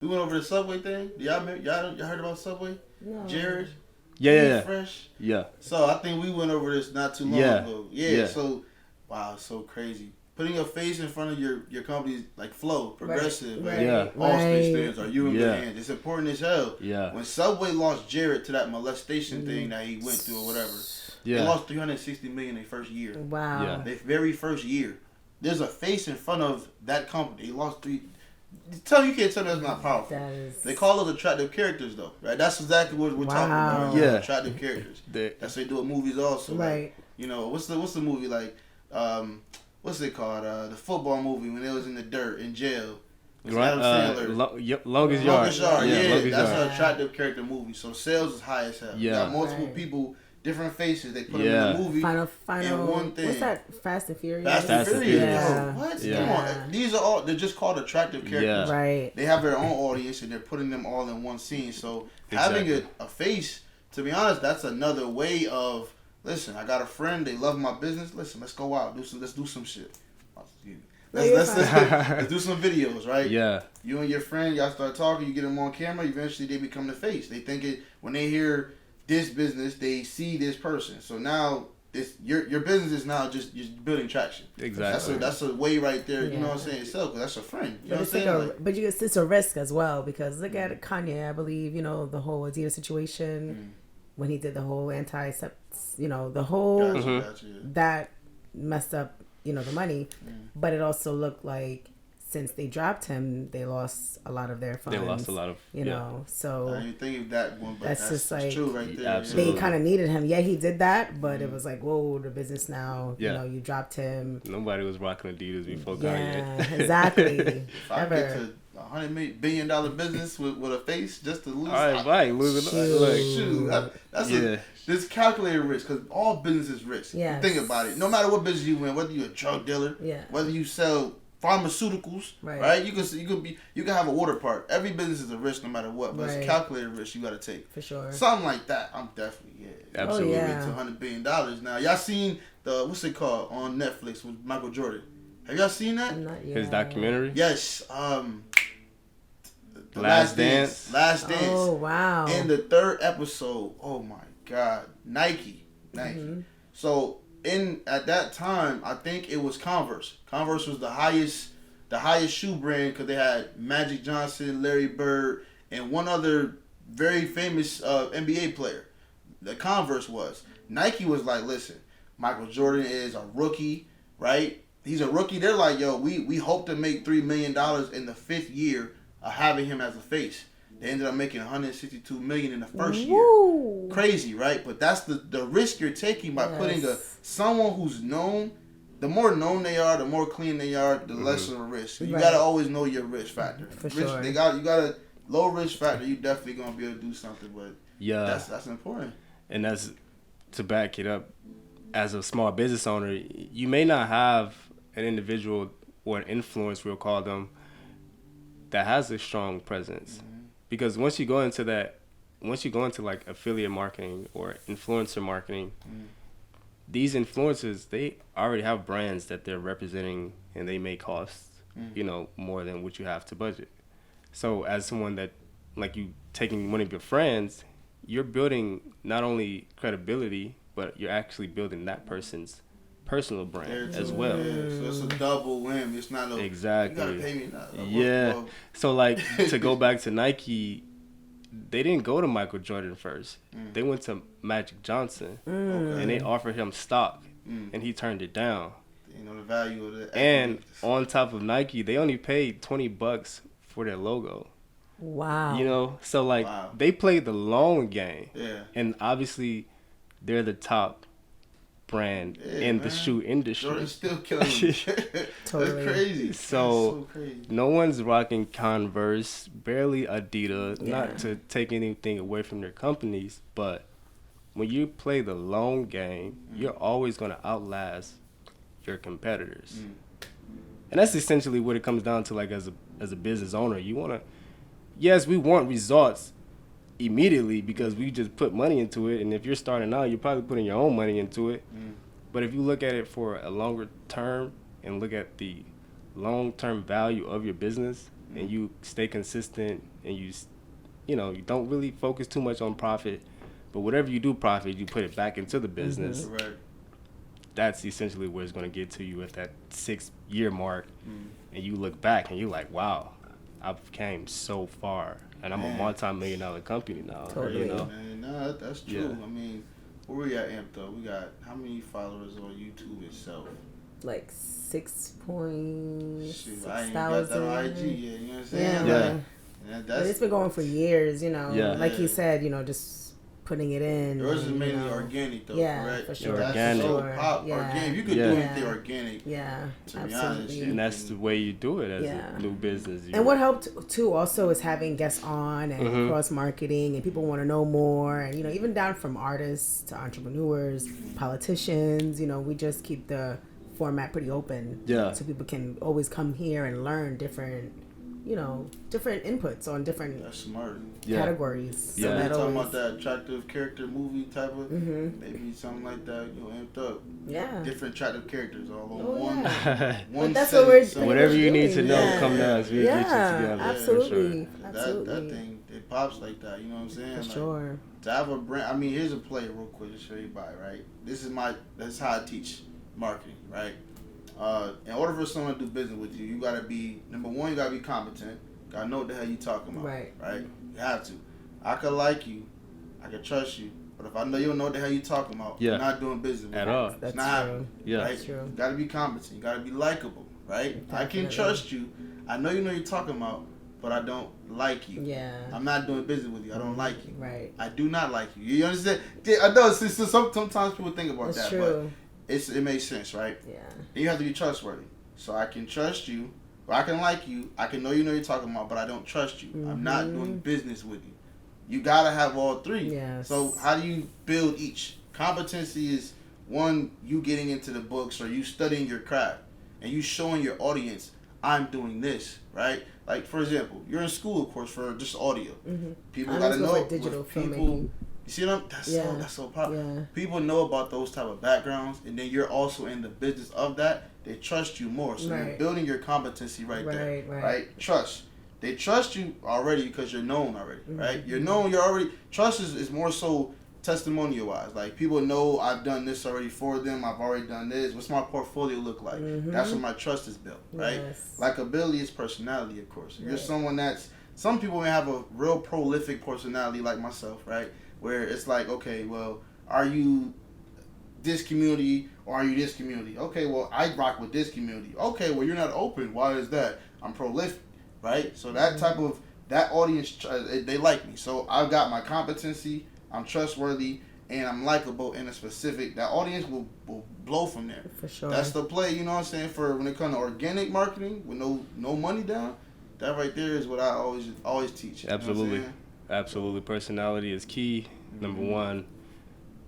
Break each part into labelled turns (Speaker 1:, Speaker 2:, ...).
Speaker 1: We went over the Subway thing. Y'all heard about Subway?
Speaker 2: No.
Speaker 1: Jared?
Speaker 3: Yeah.
Speaker 1: Fresh?
Speaker 3: Yeah.
Speaker 1: So I think we went over this not too long ago. Yeah. So, wow, it's so crazy. Putting your face in front of your company's like Flow, Progressive,
Speaker 2: right.
Speaker 1: and
Speaker 3: Yeah.
Speaker 1: Allspace stands are you in
Speaker 3: Yeah.
Speaker 1: good hands. It's important as hell.
Speaker 3: Yeah.
Speaker 1: When Subway lost Jared to that molestation thing that he went through or whatever, they lost $360 million their first year.
Speaker 2: Wow.
Speaker 3: Yeah.
Speaker 1: Their very first year. There's a face in front of that company. They lost three. You can't tell me that's not powerful. They call those attractive characters though, right? That's exactly what we're talking about.
Speaker 3: Yeah.
Speaker 1: Attractive characters. That's what they do in movies also.
Speaker 2: Right.
Speaker 1: Like, you know, what's the movie like? What's it called? The football movie when they was in the dirt in jail. Adam Sandler.
Speaker 3: Longest Yard.
Speaker 1: Longest Yard. Yeah,
Speaker 3: Longest
Speaker 1: that's
Speaker 3: Yard.
Speaker 1: an attractive character movie. So sales is high as hell. You got multiple people. Different faces, they put them in the movie.
Speaker 2: Final.
Speaker 1: And one thing.
Speaker 2: What's that? Fast and Furious.
Speaker 1: Fast and Furious.
Speaker 2: Yeah.
Speaker 1: What?
Speaker 3: Yeah.
Speaker 1: Come on. These are all. They're just called attractive characters.
Speaker 3: Yeah.
Speaker 2: Right.
Speaker 1: They have their own audience and they're putting them all in one scene. So having a face, to be honest, that's another way of. Listen, I got a friend. They love my business. Listen, let's go out. Let's do some shit. Let's do some videos, right?
Speaker 3: Yeah.
Speaker 1: You and your friend, y'all start talking. You get them on camera. Eventually, they become the face. They think it when they hear this business, they see this person. So now, your business is now just building traction.
Speaker 3: Exactly.
Speaker 1: That's a way right there. You know what I'm saying? Itself, because that's a friend. You know what I'm saying?
Speaker 2: But it's a risk as well because look at Kanye. I believe the whole Adidas situation when he did the whole the whole that messed up the money, but it also looked like since they dropped him, they lost a lot of their funds.
Speaker 3: They lost a lot of,
Speaker 2: so
Speaker 1: I didn't think of that one, but that's
Speaker 2: just like
Speaker 1: true right there.
Speaker 3: Absolutely.
Speaker 2: They kind of needed him. Yeah, he did that, but it was like, whoa, the business now. You dropped him.
Speaker 3: Nobody was rocking Adidas before Kanye.
Speaker 2: Yeah, exactly.
Speaker 1: If I get to $100 billion business with a face just to lose.
Speaker 3: All right, lose
Speaker 1: it. That's this calculated risk because all business is risk.
Speaker 2: Yes.
Speaker 1: Think about it. No matter what business you in, whether you're a drug dealer, whether you sell pharmaceuticals, right? You can have a water park. Every business is a risk, no matter what. But it's a calculated risk you got to take.
Speaker 2: For sure.
Speaker 1: Something like that, I'm definitely
Speaker 3: absolutely
Speaker 1: to $100 billion now. Y'all seen the what's it called on Netflix with Michael Jordan? Have y'all seen that?
Speaker 2: Not yet.
Speaker 3: His documentary?
Speaker 1: Yes.
Speaker 3: Last Dance.
Speaker 1: Last Dance.
Speaker 2: Oh wow.
Speaker 1: In the third episode, oh my God, Nike. So at that time, I think it was Converse. Converse was the highest shoe brand because they had Magic Johnson, Larry Bird, and one other very famous NBA player. The Converse was. Nike was like, listen, Michael Jordan is a rookie, right? He's a rookie. They're like, yo, we hope to make $3 million in the 5th year of having him as a face. They ended up making $162 million in the first year. Crazy, right? But that's the risk you're taking by putting someone who's known. The more known they are, the more clean they are, the less of a risk. So you gotta always know your risk factor.
Speaker 2: For sure.
Speaker 1: You got a low risk factor. You definitely gonna be able to do something. But that's important.
Speaker 3: And that's to back it up. As a small business owner, you may not have an individual or an influence, we'll call them, that has a strong presence. Because once you go into like affiliate marketing or influencer marketing, these influencers, they already have brands that they're representing and they may cost, more than what you have to budget. So as someone that, like you taking one of your friends, you're building not only credibility, but you're actually building that person's personal brand as well.
Speaker 1: Yeah, so it's a double win. It's not
Speaker 3: exactly.
Speaker 1: You gotta pay me now.
Speaker 3: Yeah. So like to go back to Nike, they didn't go to Michael Jordan first. They went to Magic Johnson, and they offered him stock, and he turned it down.
Speaker 1: The value of the.
Speaker 3: And on top of Nike, they only paid $20 for their logo.
Speaker 2: Wow.
Speaker 3: So like they played the long game.
Speaker 1: Yeah.
Speaker 3: And obviously, they're the top brand in the shoe industry.
Speaker 1: Jordan's still killing them.
Speaker 2: Totally.
Speaker 1: That's crazy.
Speaker 3: So
Speaker 1: crazy.
Speaker 3: No one's rocking Converse, barely Adidas, not to take anything away from their companies, but when you play the long game, you're always going to outlast your competitors. And that's essentially what it comes down to, like as a business owner. You want to, yes, we want results immediately because we just put money into it, and if you're starting out, you're probably putting your own money into it. But if you look at it for a longer term and look at the long-term value of your business and you stay consistent and you don't really focus too much on profit, but whatever you do profit, you put it back into the business.
Speaker 1: Mm-hmm. Right.
Speaker 3: That's essentially where it's going to get to you at that 6-year mark, and you look back and you're like, wow, I've came so far, and I'm a multi-million-dollar company now.
Speaker 2: Totally.
Speaker 1: Man, no, that's true. I mean, where we at Amped Up? We got how many followers on YouTube itself?
Speaker 2: Like 6.6
Speaker 1: I ain't
Speaker 2: thousand.
Speaker 1: got that on IG yet. You know what I'm saying?
Speaker 2: Yeah.
Speaker 1: That's,
Speaker 2: it's been going for years. Like you said, just putting it in.
Speaker 1: Yours is mainly organic though, correct?
Speaker 2: For sure.
Speaker 3: Organic.
Speaker 1: Organic. You could do anything organic.
Speaker 2: Yeah,
Speaker 1: to
Speaker 2: absolutely.
Speaker 1: Be honest,
Speaker 3: and that's the way you do it as a new business.
Speaker 2: And what helped too also is having guests on and cross marketing, and people want to know more, and even down from artists to entrepreneurs, politicians. We just keep the format pretty open.
Speaker 3: Yeah.
Speaker 2: So people can always come here and learn different inputs on different categories.
Speaker 1: Yeah. So we're talking about that attractive character movie type of, maybe something like that, Amped Up.
Speaker 2: Yeah.
Speaker 1: Different attractive characters all on one.
Speaker 2: But that's what we're
Speaker 3: whatever you need to know, come to us. We'll get you together.
Speaker 2: Absolutely.
Speaker 1: Sure.
Speaker 2: Absolutely.
Speaker 1: That thing, it pops like that, you know what I'm saying?
Speaker 2: For sure.
Speaker 1: To have a brand, here's a play real quick to show you by, right? That's how I teach marketing, right? In order for someone to do business with you, you gotta be, number one, you gotta be competent. You gotta know what the hell you talking about. Right. You have to. I could like you, I could trust you, but if I know you don't know what the hell you talking about, you're not doing business with
Speaker 3: at
Speaker 1: you.
Speaker 3: all.
Speaker 2: That's
Speaker 1: not
Speaker 2: true.
Speaker 3: Yeah.
Speaker 1: Right?
Speaker 2: That's true.
Speaker 1: You gotta be competent. You gotta be likable, right?
Speaker 2: Definitely.
Speaker 1: I can trust you. I know you know what you're talking about, but I don't like you.
Speaker 2: Yeah.
Speaker 1: I'm not doing business with you. I don't like you.
Speaker 2: Right.
Speaker 1: I do not like you. You understand? I know. Sometimes people think about
Speaker 2: That's
Speaker 1: that,
Speaker 2: true.
Speaker 1: but it makes sense, right?
Speaker 2: Yeah.
Speaker 1: And you have to be trustworthy. So I can trust you, or I can like you. I can know you know what you're talking about, but I don't trust you. I'm not doing business with you. You gotta have all three.
Speaker 2: Yes.
Speaker 1: So how do you build each? Competency is one, you getting into the books or you studying your craft and you showing your audience, I'm doing this, right? Like for example, you're in school, of course, for just audio. People gotta know
Speaker 2: digital
Speaker 1: people.
Speaker 2: filmmaking.
Speaker 1: You see what that's so powerful.
Speaker 2: Yeah.
Speaker 1: People know about those type of backgrounds, and then you're also in the business of that. They trust you more, so you're building your competency there. Right? Trust. They trust you already because you're known already, right? You're known. You're already. Trust is more so testimonial wise. Like people know I've done this already for them. I've already done this. What's my portfolio look like? That's where my trust is built, right?
Speaker 2: Yes.
Speaker 1: Likability is personality, of course. If you're someone that's, some people may have a real prolific personality like myself, right? Where it's like, okay, well, are you this community or are you this community? Okay, well, I rock with this community. Okay, well, you're not open. Why is that? I'm prolific, right? So that type of, that audience, they like me. So I've got my competency, I'm trustworthy, and I'm likable in a specific, that audience will blow from there.
Speaker 2: For sure.
Speaker 1: That's the play, you know what I'm saying, for when it comes to organic marketing with no money down. That right there is what I always teach.
Speaker 3: Absolutely. Absolutely. Personality is key. Number one,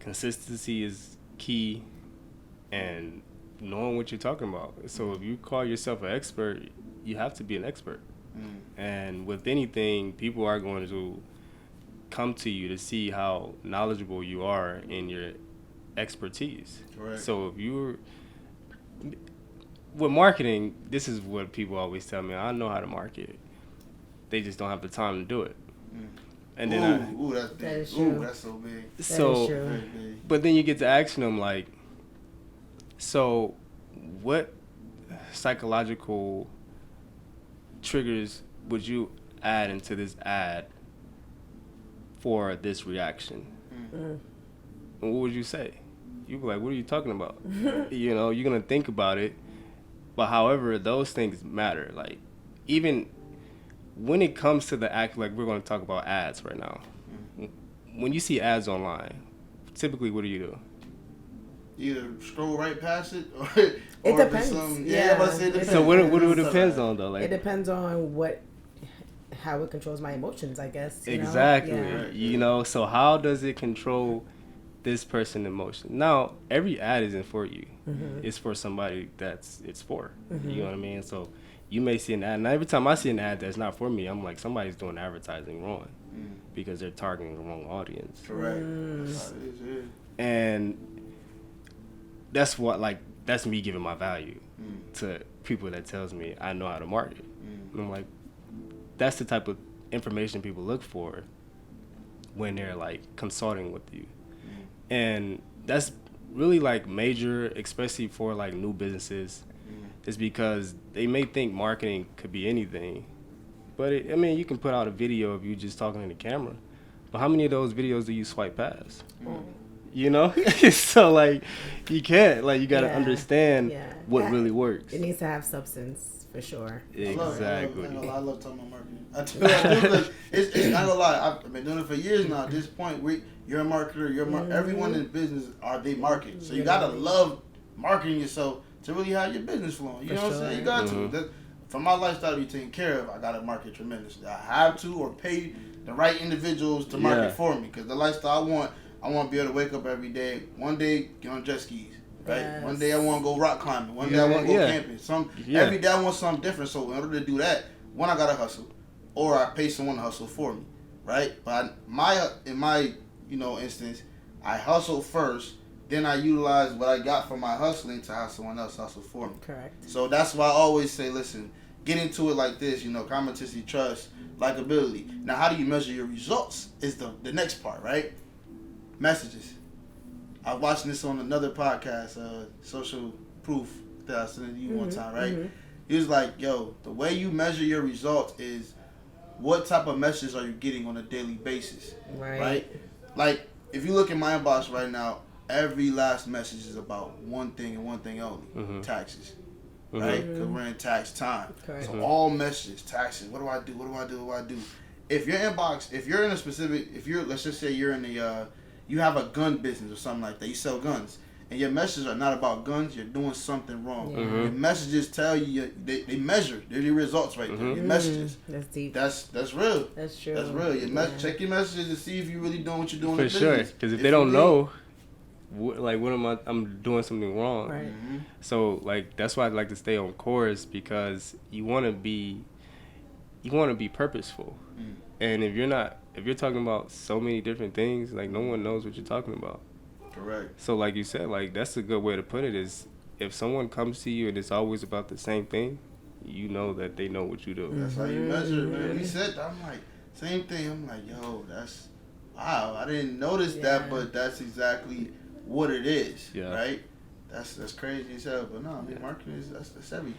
Speaker 3: consistency is key, and knowing what you're talking about. So if you call yourself an expert, you have to be an expert. And with anything, people are going to come to you to see how knowledgeable you are in your expertise. Right. So if you're with marketing, this is what people always tell me. I know how to market. They just don't have the time to do it. And then
Speaker 1: that's big.
Speaker 2: That is true.
Speaker 1: That's so big.
Speaker 3: So,
Speaker 2: that is true.
Speaker 3: But then you get to asking them like, so what psychological triggers would you add into this ad for this reaction? And what would you say? You'd be like, what are you talking about? You're going to think about it. But however, those things matter. Like, even when it comes to the act, like we're going to talk about ads right now. When you see ads online, typically what do you do?
Speaker 1: Either scroll right past it or
Speaker 2: it depends.
Speaker 3: So what it depends on though? Like,
Speaker 2: it depends on how it controls my emotions, I guess.
Speaker 3: Exactly. Yeah. So how does it control this person's emotion? Now, every ad isn't for you. It's for somebody it's for. You know what I mean? So you may see an ad, and every time I see an ad that's not for me, I'm like, somebody's doing advertising wrong because they're targeting the wrong audience.
Speaker 1: Correct. That's how it is, yeah.
Speaker 3: And that's me giving my value to people that tells me I know how to market. And I'm like, that's the type of information people look for when they're like consulting with you. And that's really like major, especially for like new businesses, is because they may think marketing could be anything. But I mean, you can put out a video of you just talking to the camera. But how many of those videos do you swipe past? You know? So like, you can't. Like, you got to understand what really works.
Speaker 2: It needs to have substance, for sure.
Speaker 3: Exactly.
Speaker 1: I love talking about marketing. I do because it's not gonna lie. I've been doing it for years now. At this point, you're a marketer. Everyone in business they market. So you gotta love marketing yourself to really have your business flowing. You know what I'm saying? You got to. For my lifestyle to be taken care of, I gotta market tremendously. I have to, or pay the right individuals to market for me. Because the lifestyle I want to be able to wake up every day. One day, get on jet skis. Right. Yes. One day I want to go rock climbing. One day I want to go camping. Every day I want something different. So in order to do that, one, I gotta hustle, or I pay someone to hustle for me. Right. But in my instance, I hustle first. Then I utilize what I got from my hustling to have someone else hustle for me.
Speaker 2: Correct.
Speaker 1: So that's why I always say, listen, get into it like this. Competency, trust, likability. Now, how do you measure your results? Is the next part, right? Messages. I was watching this on another podcast, Social Proof, that I sent to you one time, right? He was like, yo, the way you measure your results is what type of messages are you getting on a daily basis, right? Like, if you look at my inbox right now, every last message is about one thing and one thing only, taxes, right? Because we're in tax time. Correct. So all messages, taxes, what do I do, what do I do, what do I do? If your inbox, if you're in a specific, let's just say you're in the, you have a gun business or something like that. You sell guns, and your messages are not about guns. You're doing something wrong. Your messages tell you they measure. They're your results right there. Your messages.
Speaker 2: That's deep.
Speaker 1: That's real.
Speaker 2: That's true.
Speaker 1: That's real. Check your messages to see if you really doing what you're doing.
Speaker 3: For sure, because if they don't know, like, what am I'm doing something wrong.
Speaker 2: Right.
Speaker 3: So like that's why I like to stay on course, because you want to be purposeful. And if you're talking about so many different things, like, no one knows what you're talking about.
Speaker 1: Correct.
Speaker 3: So like you said, like, that's a good way to put it, is if someone comes to you and it's always about the same thing, you know that they know what you do.
Speaker 1: That's how you measure it, man. He said that, I'm like, same thing. I'm like, yo, that's, wow, I didn't notice that, but that's exactly what it is, right? That's crazy as hell. But no, I mean, marketing that's everything.